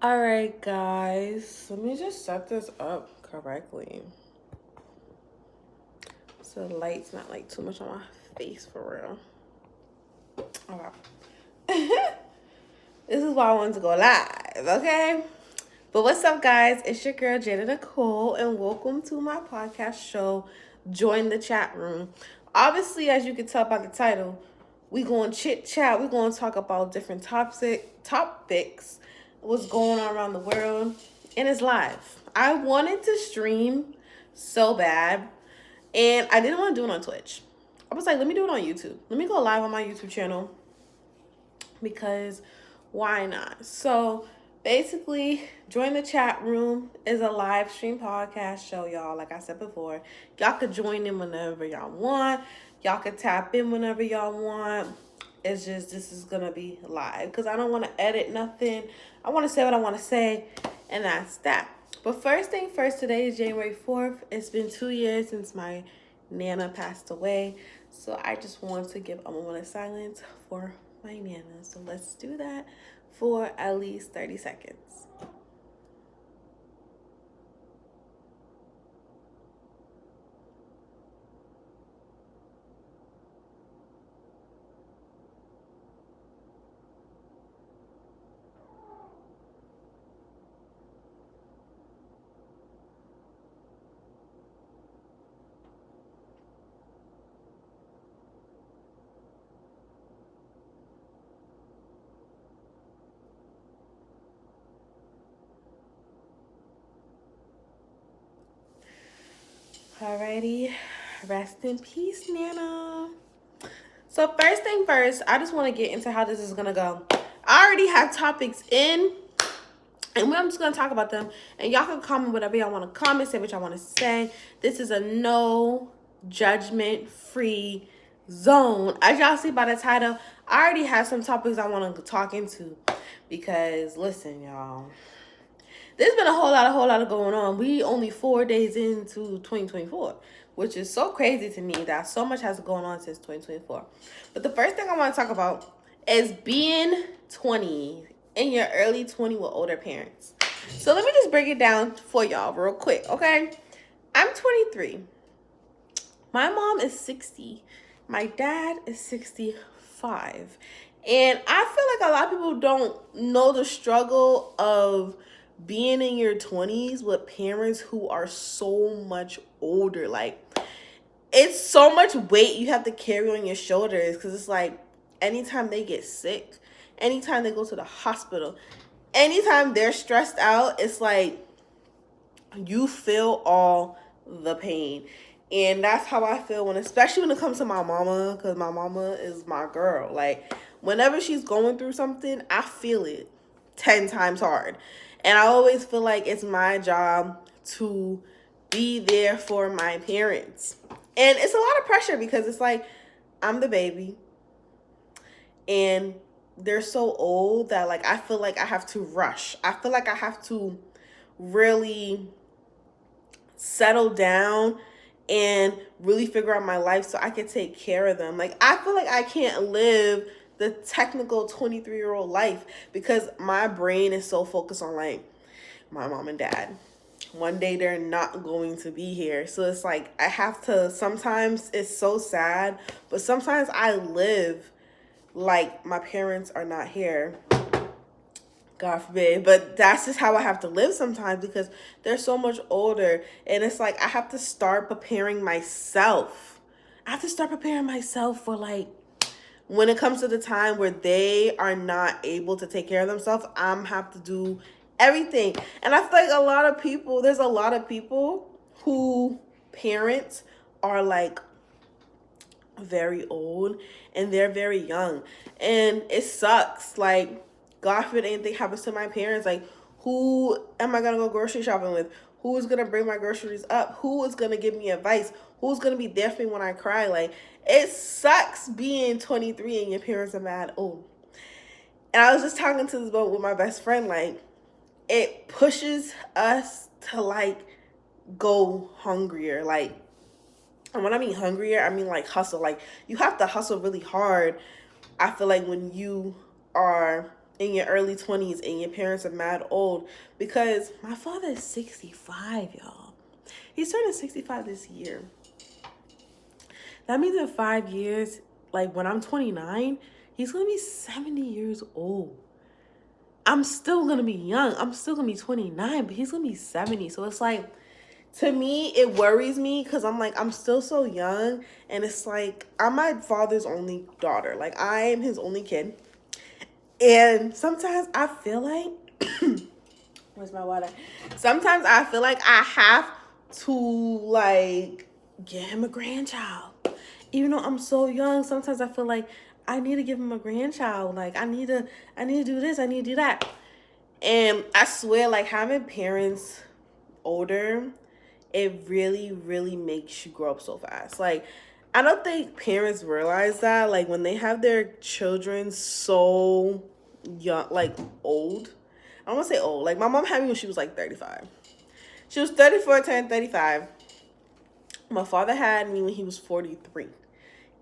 All right, guys, let me just set this up correctly so the light's not like too much on my face for real. Okay. This is why I wanted to go live, okay? But what's up, guys? It's your girl, Jadaa Nicole, and welcome to my podcast show, Join the Chat Room. Obviously, as you can tell by the title, we going to chit chat. We're going to talk about different topics, what's going on around the world, and it's live. I wanted to stream so bad, and I didn't want to do it on Twitch. I was like, let me do it on YouTube. Let me go live on my YouTube channel because why not? So basically, Join the Chat Room is a live stream podcast show, y'all. Like I said before, y'all could join in whenever y'all want. Y'all could tap in whenever y'all want. It's just, this is gonna be live because I don't want to edit nothing. I want to say what I want to say, and that's that. But first thing first, today is January 4th. It's been 2 years since my Nana passed away. So I just want to give a moment of silence for my Nana. So let's do that for at least 30 seconds. Alrighty, rest in peace, Nana. So first thing first, I just want to get into how this is gonna go. I already have topics in, and I'm just gonna talk about them. And y'all can comment whatever y'all want to comment, say what y'all want to say. This is a no judgment free zone. As y'all see by the title, I already have some topics I want to talk into because listen, y'all. There's been a whole lot of going on. We only 4 days into 2024, which is so crazy to me that so much has gone on since 2024. But the first thing I want to talk about is being 20 in your early 20 with older parents. So let me just break it down for y'all real quick, okay? I'm 23. My mom is 60. My dad is 65. And I feel like a lot of people don't know the struggle of being in your 20s with parents who are so much older. Like, it's so much weight you have to carry on your shoulders because it's like anytime they get sick, anytime they go to the hospital, anytime they're stressed out, it's like you feel all the pain. And that's how I feel when, especially when it comes to my mama, because my mama is my girl. Like, whenever she's going through something, I feel it 10 times hard. And I always feel like it's my job to be there for my parents. And it's a lot of pressure because it's like, I'm the baby. And they're so old that, like, I feel like I have to rush. I feel like I have to really settle down and really figure out my life so I can take care of them. Like, I feel like I can't live the technical 23-year-old life because my brain is so focused on like my mom and dad. One day they're not going to be here. So it's like I have to, sometimes it's so sad, but sometimes I live like my parents are not here. God forbid. But that's just how I have to live sometimes because they're so much older. And it's like I have to start preparing myself. I have to start preparing myself for like when it comes to the time where they are not able to take care of themselves, I'm have to do everything. And I feel like there's a lot of people who parents are like very old and they're very young. And it sucks. Like, God forbid anything happens to my parents. Like, who am I going to go grocery shopping with? Who is going to bring my groceries up? Who is going to give me advice? Who's going to be there for me when I cry? Like, it sucks being 23 and your parents are mad old. And I was just talking to this boat with my best friend. Like, it pushes us to, like, go hungrier. Like, and when I mean hungrier, I mean like hustle. Like, you have to hustle really hard. I feel like when you are in your early 20s and your parents are mad old, because my father is 65, y'all. He's turning 65 this year. That means in 5 years, like when I'm 29, he's gonna be 70 years old. I'm still gonna be young. I'm still gonna be 29, but he's gonna be 70. So it's like, to me, it worries me because I'm like, I'm still so young. And it's like, I'm my father's only daughter. Like, I am his only kid. And sometimes I feel like, where's my water? Sometimes I feel like I have to, like, get him a grandchild. Even though I'm so young, sometimes I feel like I need to give him a grandchild. Like, I need to do this, I need to do that. And I swear, like, having parents older, it really, really makes you grow up so fast. Like, I don't think parents realize that. Like, when they have their children so young, like, old. I don't want to say old. Like, my mom had me when she was, like, 35. She was 34, turned 35. My father had me when he was 43.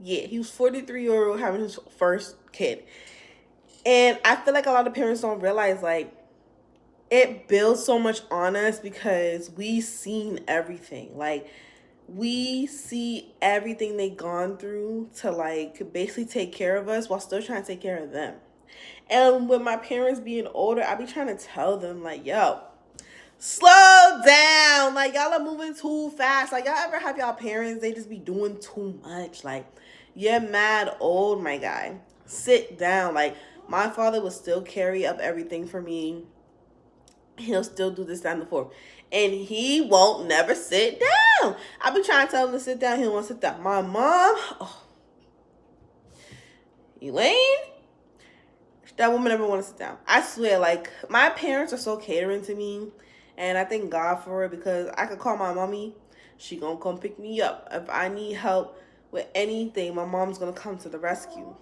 Yeah, he was 43-year-old having his first kid. And I feel like a lot of parents don't realize, like, it builds so much on us because we seen everything. Like, we see everything they gone through to, like, basically take care of us while still trying to take care of them. And with my parents being older, I be trying to tell them, like, yo, slow down. Like, y'all are moving too fast. Like, y'all ever have y'all parents, they just be doing too much. Like, you're mad old, my guy. Sit down. Like, my father will still carry up everything for me. He'll still do this, that, and the fourth. And he won't never sit down. I be trying to tell him to sit down. He won't sit down. My mom, Elaine, that woman never want to sit down. I swear, like, my parents are so catering to me. And I thank God for it because I could call my mommy. She gonna come pick me up. If I need help with anything, my mom's gonna come to the rescue.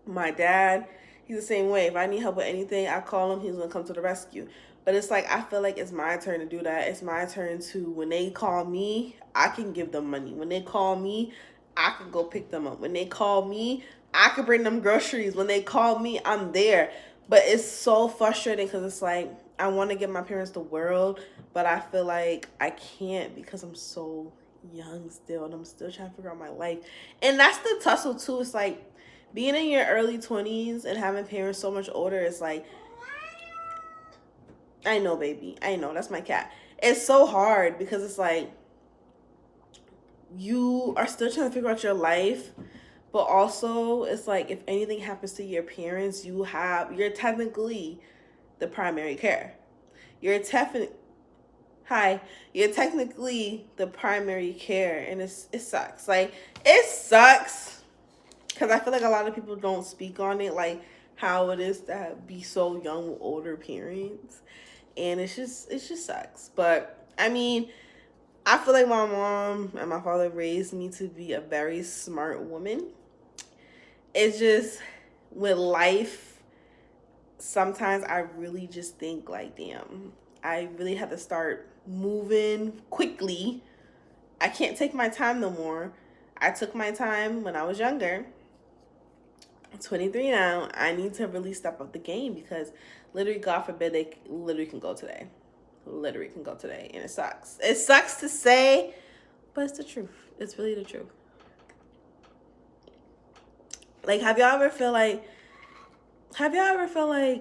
My dad, he's the same way. If I need help with anything, I call him. He's going to come to the rescue. But it's like, I feel like it's my turn to do that. It's my turn to, when they call me, I can give them money. When they call me, I can go pick them up. When they call me, I can bring them groceries. When they call me, I'm there. But it's so frustrating because it's like, I want to give my parents the world, but I feel like I can't because I'm so young still. And I'm still trying to figure out my life. And that's the tussle too. It's like, being in your early 20s and having parents so much older is like, I know, baby. I know. That's my cat. It's so hard because it's like, you are still trying to figure out your life, but also it's like, if anything happens to your parents, you're technically the primary care. You're technically the primary care, and it sucks. Like, it sucks. Because I feel like a lot of people don't speak on it, like how it is to be so young with older parents. And it just sucks. But, I mean, I feel like my mom and my father raised me to be a very smart woman. It's just, with life, sometimes I really just think, like, damn, I really have to start moving quickly. I can't take my time no more. I took my time when I was younger. I'm 23 now. I need to really step up the game because literally, God forbid, they literally can go today. Literally can go today. And it sucks. It sucks to say, but it's the truth. It's really the truth. Like, have y'all ever feel like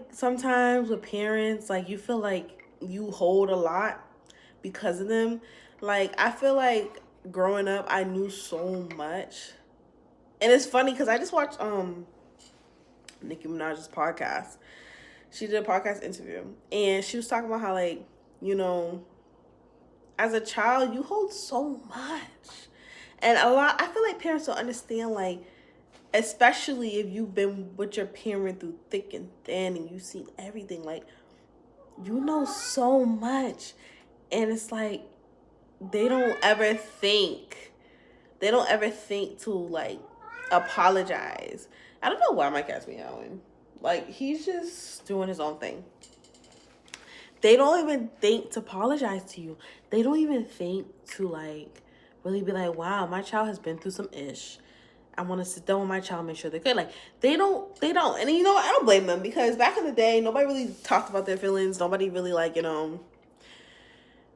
sometimes with parents, like, you feel like you hold a lot because of them? Like, I feel like growing up, I knew so much. And it's funny because I just watched Nicki Minaj's podcast. She did a podcast interview and she was talking about how, like, you know, as a child, you hold so much. And I feel like parents don't understand, like, especially if you've been with your parent through thick and thin and you've seen everything, like, you know so much. And it's like, they don't ever think to, like, apologize. I don't know why my cat's meowing. Like, he's just doing his own thing. They don't even think to apologize to you. They don't even think to, like, really be like, wow, my child has been through some ish. I want to sit down with my child, make sure they're good. Like, they don't. And you know what? I don't blame them, because back in the day, nobody really talked about their feelings. Nobody really, like,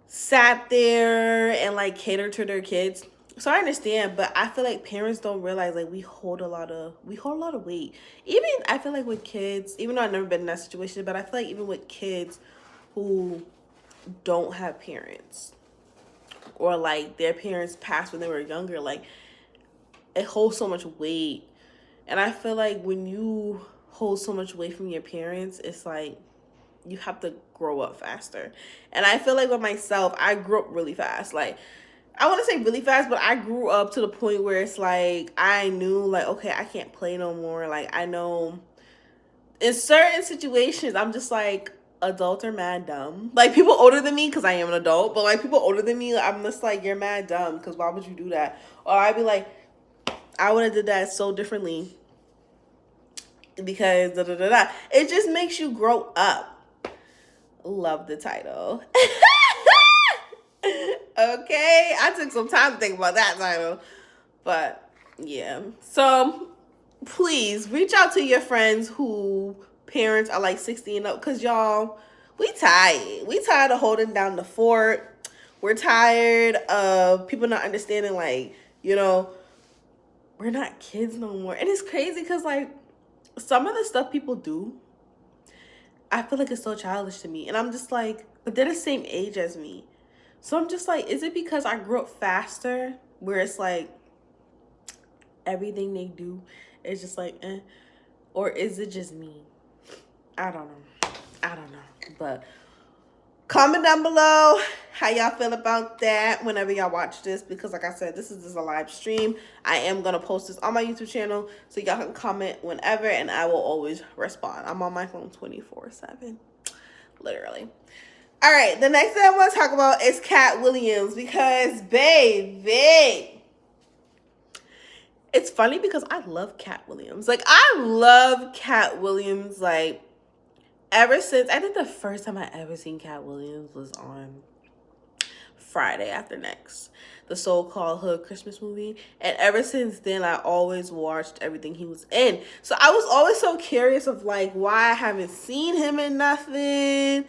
sat there and, like, catered to their kids. So I understand, but I feel like parents don't realize, like, we hold a lot of weight. Even, I feel like with kids, even though I've never been in that situation, but I feel like even with kids who don't have parents, or, like, their parents passed when they were younger, like, it holds so much weight. And I feel like when you hold so much weight from your parents, it's like you have to grow up faster. And I feel like with myself, I grew up really fast. Like, I want to say really fast, but I grew up to the point where it's like I knew, like, okay, I can't play no more. Like, I know in certain situations, I'm just like, adults are mad dumb. Like, people older than me, because I am an adult, but, like, people older than me, I'm just like, you're mad dumb, because why would you do that? Or I'd be like, I would have did that so differently, because da da da da. It just makes you grow up. Love the title. Okay, I took some time to think about that title, but yeah. So please reach out to your friends who parents are like 60 and up, because y'all, we tired of holding down the fort. We're tired of people not understanding, like, we're not kids no more. And it's crazy because, like, some of the stuff people do, I feel like it's so childish to me. And I'm just like, but they're the same age as me. So I'm just like, is it because I grew up faster, where it's like everything they do is just like, eh? Or is it just me? I don't know. But comment down below how y'all feel about that whenever y'all watch this, because like I said, this is a live stream. I am going to post this on my YouTube channel, so y'all can comment whenever, and I will always respond. I'm on my phone 24/7, literally. All right, the next thing I want to talk about is Katt Williams, because, baby, it's funny because I love Katt Williams. Like, I love Katt Williams, like, ever since, I think the first time I ever seen Katt Williams was on Friday After Next, the so-called Hood Christmas movie. And ever since then, I always watched everything he was in. So I was always so curious of, like, why I haven't seen him in nothing.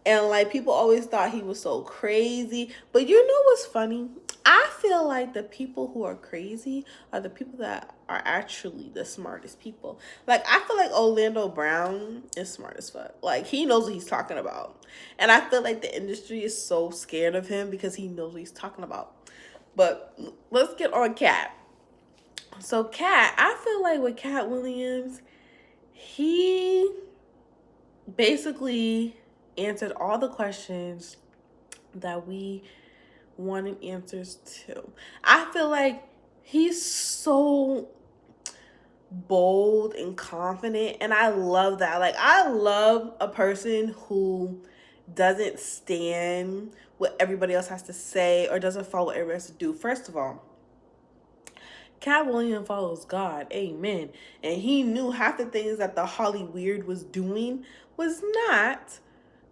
And, like, people always thought he was so crazy. But you know what's funny? I feel like the people who are crazy are the people that are actually the smartest people. Like, I feel like Orlando Brown is smart as fuck. Like, he knows what he's talking about. And I feel like the industry is so scared of him because he knows what he's talking about. But let's get on Katt. So Katt, I feel like with Katt Williams, he basically answered all the questions that we wanted answers to. I feel like he's so bold and confident, and I love that. Like, I love a person who doesn't stand what everybody else has to say or doesn't follow what everybody has to do. First of all, Katt Williams follows God, amen, and he knew half the things that the Holly Weird was doing was not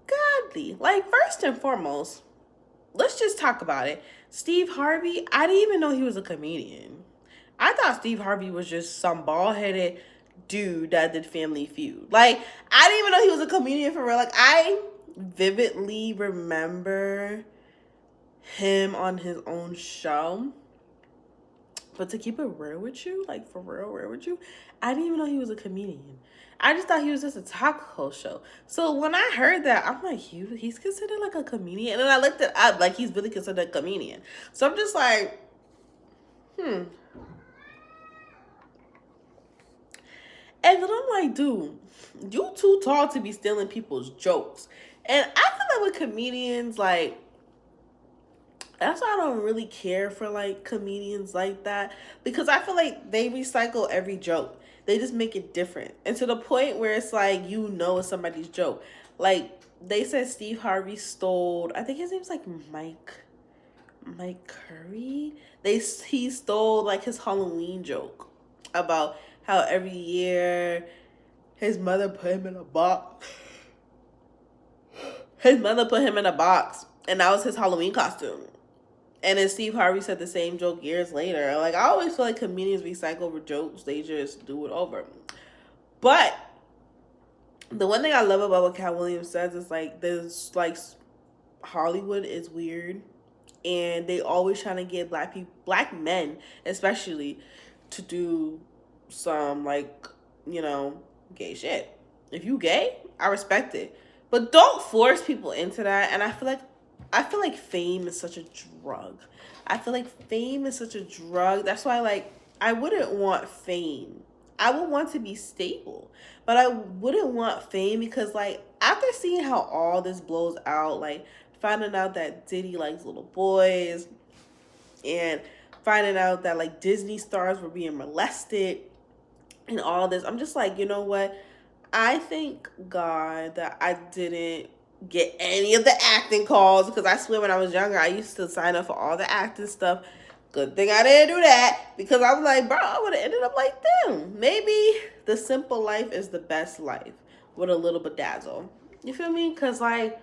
godly. Like, first and foremost, let's just talk about it. Steve Harvey, I didn't even know he was a comedian. I thought Steve Harvey was just some bald-headed dude that did Family Feud. Like, I didn't even know he was a comedian for real. Like, I vividly remember him on his own show. But to keep it real with you, like, for real with you, I didn't even know he was a comedian. I just thought he was just a talk show. So when I heard that, I'm like, he's considered like a comedian? And then I looked it up, like, he's really considered a comedian. So I'm just like, And then I'm like, dude, you too tall to be stealing people's jokes. And I feel like with comedians, like, that's why I don't really care for, like, comedians like that. Because I feel like they recycle every joke. They just make it different. And to the point where it's like, you know it's somebody's joke. Like, they said Steve Harvey stole, I think his name's like Mike Curry. He stole, like, his Halloween joke about how every year his mother put him in a box. His mother put him in a box, and that was his Halloween costume. And then Steve Harvey said the same joke years later. Like, I always feel like comedians recycle jokes. They just do it over. But the one thing I love about what Katt Williams says is, like, there's, like, Hollywood is weird. And they always trying to get black men, especially, to do some, like, you know, gay shit. If you gay, I respect it. But don't force people into that. And I feel like fame is such a drug. I feel like fame is such a drug. That's why, like, I wouldn't want fame. I would want to be stable. But I wouldn't want fame because, like, after seeing how all this blows out, like, finding out that Diddy likes little boys and finding out that, like, Disney stars were being molested and all this, I'm just like, you know what? I thank God that I didn't get any of the acting calls, because I swear when I was younger, I used to sign up for all the acting stuff. Good thing I didn't do that, because I was like, bro, I would have ended up like them. Maybe the simple life is the best life with a little bedazzle. You feel me? Because, like,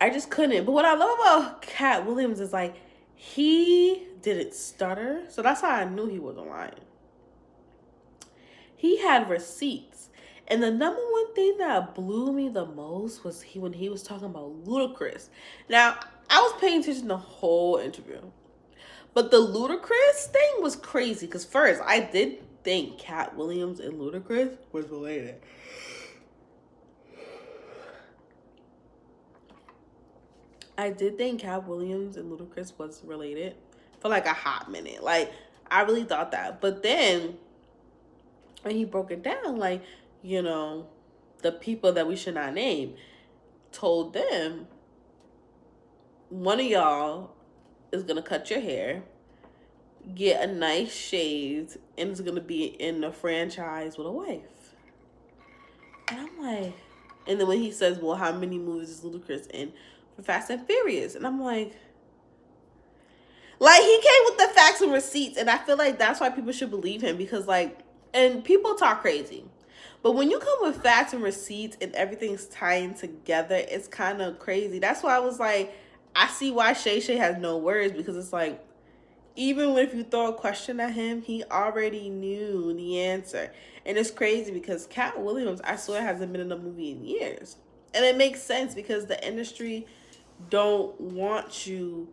I just couldn't. But what I love about Katt Williams is, like, he didn't stutter. So that's how I knew he wasn't lying. He had receipts. And the number one thing that blew me the most was when he was talking about Ludacris. Now, I was paying attention the whole interview. But the Ludacris thing was crazy. Because first, I did think Katt Williams and Ludacris was related. I did think Katt Williams and Ludacris was related for like a hot minute. Like, I really thought that. But then, when he broke it down, like, you know, the people that we should not name, told them, one of y'all is going to cut your hair, get a nice shave, and is going to be in a franchise with a wife. And I'm like, and then when he says, well, how many movies is Ludacris in for Fast and Furious? And I'm like, he came with the facts and receipts, and I feel like that's why people should believe him, because, like, and people talk crazy. But when you come with facts and receipts and everything's tying together, it's kind of crazy. That's why I was like, I see why Shay Shay has no words, because it's like, even if you throw a question at him, he already knew the answer. And it's crazy because Katt Williams, I swear, hasn't been in a movie in years. And it makes sense because the industry don't want you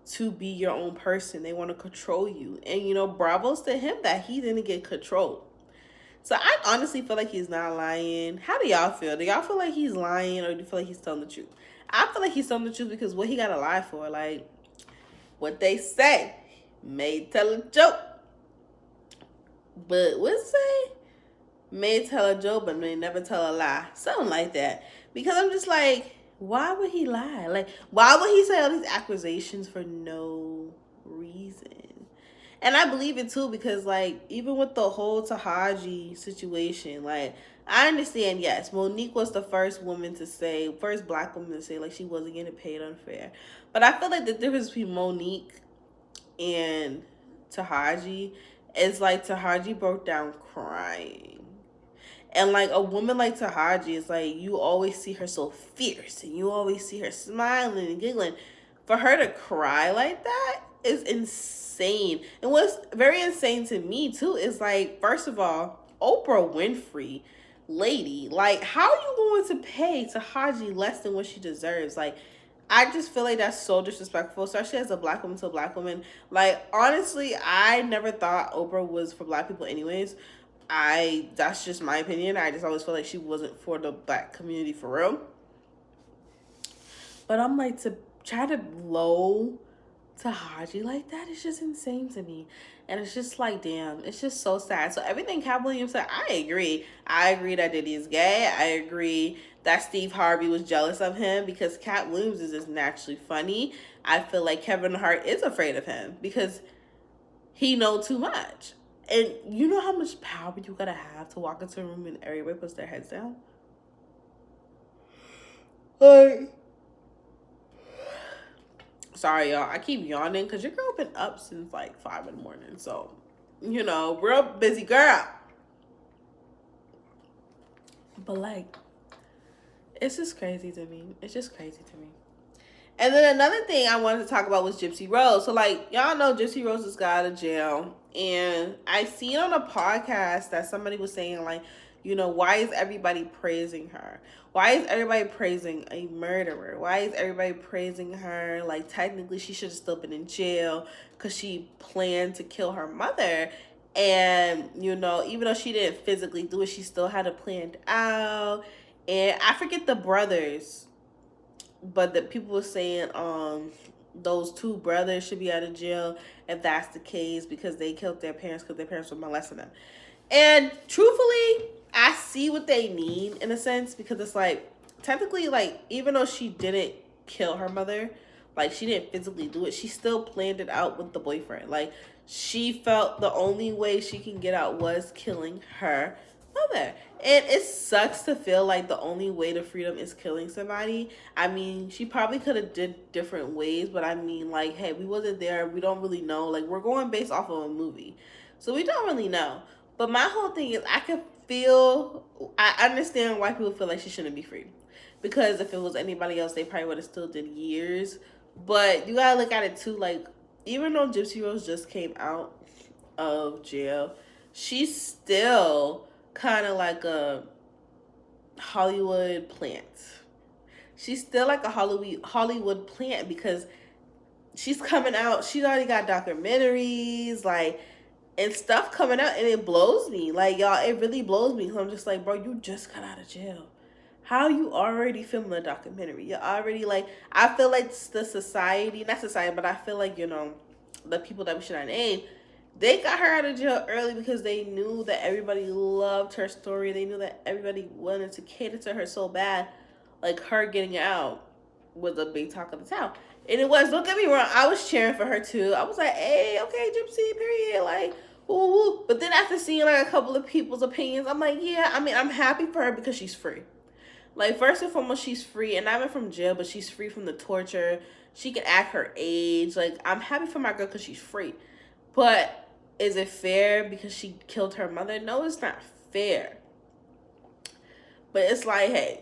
to be your own person. They want to control you. And, you know, bravos to him that he didn't get controlled. So I honestly feel like he's not lying. How do y'all feel? Do y'all feel like he's lying, or do you feel like he's telling the truth? I feel like he's telling the truth, because what he got to lie for? Like, what they say, may tell a joke, but what's say? May tell a joke, but may never tell a lie. Something like that. Because I'm just like, why would he lie? Like, why would he say all these accusations for no reason? And I believe it too, because, like, even with the whole Tahaji situation, like, I understand, yes, Monique was the first black woman to say, like, she wasn't getting paid unfair. But I feel like the difference between Monique and Tahaji is, like, Tahaji broke down crying. And, like, a woman like Tahaji is, like, you always see her so fierce, and you always see her smiling and giggling. For her to cry like that is insane. And what's very insane to me, too, is, like, first of all, Oprah Winfrey, lady, like, how are you going to pay Tahaji less than what she deserves? Like, I just feel like that's so disrespectful, especially as a black woman to a black woman. Like, honestly, I never thought Oprah was for black people anyways. That's just my opinion. I just always felt like she wasn't for the black community for real. But I'm like, to try to blow Tahaji like that is just insane to me. And it's just like, damn, it's just so sad. So everything Katt Williams said, I agree. I agree that Diddy is gay. I agree that Steve Harvey was jealous of him, because Katt Williams is just naturally funny. I feel like Kevin Hart is afraid of him because he knows too much. And you know how much power you gotta have to walk into a room and everybody puts their heads down? Like, sorry, y'all. I keep yawning because your girl been up since like 5 in the morning. So, you know, real busy girl. But, like, it's just crazy to me. It's just crazy to me. And then another thing I wanted to talk about was Gypsy Rose. So, like, y'all know Gypsy Rose just got out of jail. And I seen on a podcast that somebody was saying, like, you know, why is everybody praising her? Why is everybody praising a murderer? Why is everybody praising her? Like, technically, she should have still been in jail because she planned to kill her mother. And, you know, even though she didn't physically do it, she still had it planned out. And I forget the brothers, but the people were saying those two brothers should be out of jail if that's the case, because they killed their parents because their parents were molesting them. And truthfully, I see what they mean in a sense, because it's like, technically, like, even though she didn't kill her mother, like, she didn't physically do it, she still planned it out with the boyfriend. Like, she felt the only way she can get out was killing her mother. And it sucks to feel like the only way to freedom is killing somebody. I mean, she probably could have did different ways, but I mean, like, hey, we wasn't there. We don't really know. Like, we're going based off of a movie. So we don't really know. But my whole thing is, I understand why people feel like she shouldn't be free. Because if it was anybody else, they probably would have still did years. But you gotta look at it too, like, even though Gypsy Rose just came out of jail, she's still kind of like a Hollywood plant. She's still like a Hollywood plant, because she's coming out. She's already got documentaries, like, and stuff coming out, and it blows me. Like, y'all, it really blows me. I'm just like, bro, you just got out of jail. How you already filming a documentary? You're already, like, I feel like the society, not society, but I feel like, you know, the people that we should not name, they got her out of jail early because they knew that everybody loved her story. They knew that everybody wanted to cater to her so bad. Like, her getting out was a big talk of the town. And it was, don't get me wrong, I was cheering for her too. I was like, hey, okay, Gypsy, period. Like, woo woo. But then after seeing like a couple of people's opinions, I'm like, yeah, I mean, I'm happy for her because she's free. Like, first and foremost, she's free. And not even from jail, but she's free from the torture. She can act her age. Like, I'm happy for my girl because she's free. But is it fair because she killed her mother? No, it's not fair. But it's like, hey,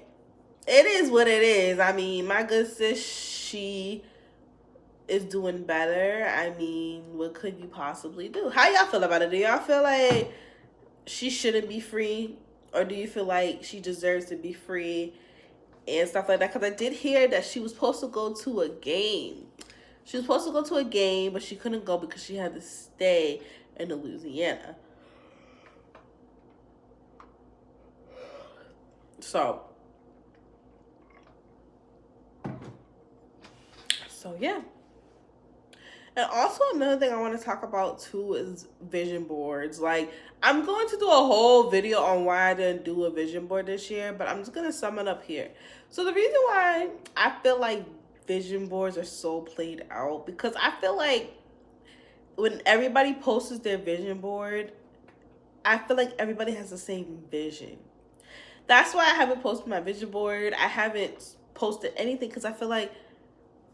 it is what it is. I mean, my good sis, she is doing better. I mean, what could you possibly do? How y'all feel about it? Do y'all feel like she shouldn't be free? Or do you feel like she deserves to be free and stuff like that? Because I did hear that she was supposed to go to a game. She was supposed to go to a game, but she couldn't go because she had to stay in Louisiana. So yeah. And also another thing I want to talk about too is vision boards. Like, I'm going to do a whole video on why I didn't do a vision board this year, but I'm just going to sum it up here. So the reason why I feel like vision boards are so played out, because I feel like when everybody posts their vision board, I feel like everybody has the same vision. That's why I haven't posted my vision board. I haven't posted anything because I feel like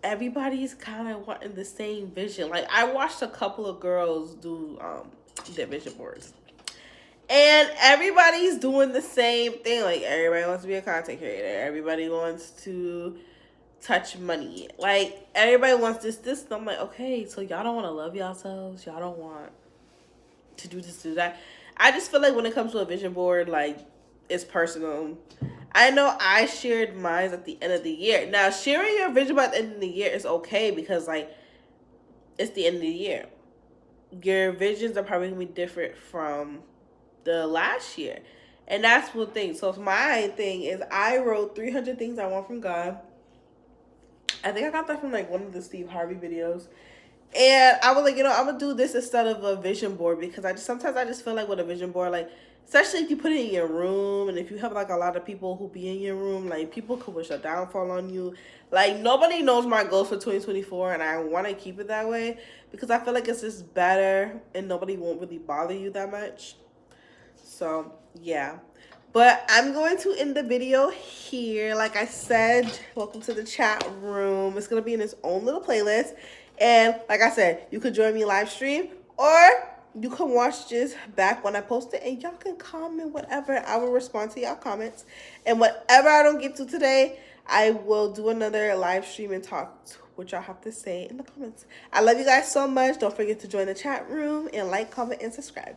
everybody's kind of wanting the same vision. Like, I watched a couple of girls do their vision boards, and everybody's doing the same thing. Like, everybody wants to be a content creator. Everybody wants to touch money. Like, everybody wants this. And I'm like, okay, so y'all don't want to love yourselves. Y'all don't want to do this, do that. I just feel like when it comes to a vision board, like, it's personal. I know I shared mine at the end of the year. Now, sharing your vision board at the end of the year is okay because, like, it's the end of the year. Your visions are probably going to be different from the last year. And that's one thing. So, my thing is I wrote 300 things I want from God. I think I got that from, like, one of the Steve Harvey videos. And I was like, you know, I'm going to do this instead of a vision board because sometimes I just feel like with a vision board, like, especially if you put it in your room and if you have, like, a lot of people who be in your room, like, people could wish a downfall on you. Like, nobody knows my goals for 2024, and I want to keep it that way because I feel like it's just better and nobody won't really bother you that much. So, yeah. But I'm going to end the video here. Like I said, welcome to the chat room. It's going to be in its own little playlist. And like I said, you could join me live stream or you can watch this back when I post it, and y'all can comment whatever. I will respond to y'all comments. And whatever I don't get to today, I will do another live stream and talk what y'all have to say in the comments. I love you guys so much. Don't forget to join the chat room and like, comment, and subscribe.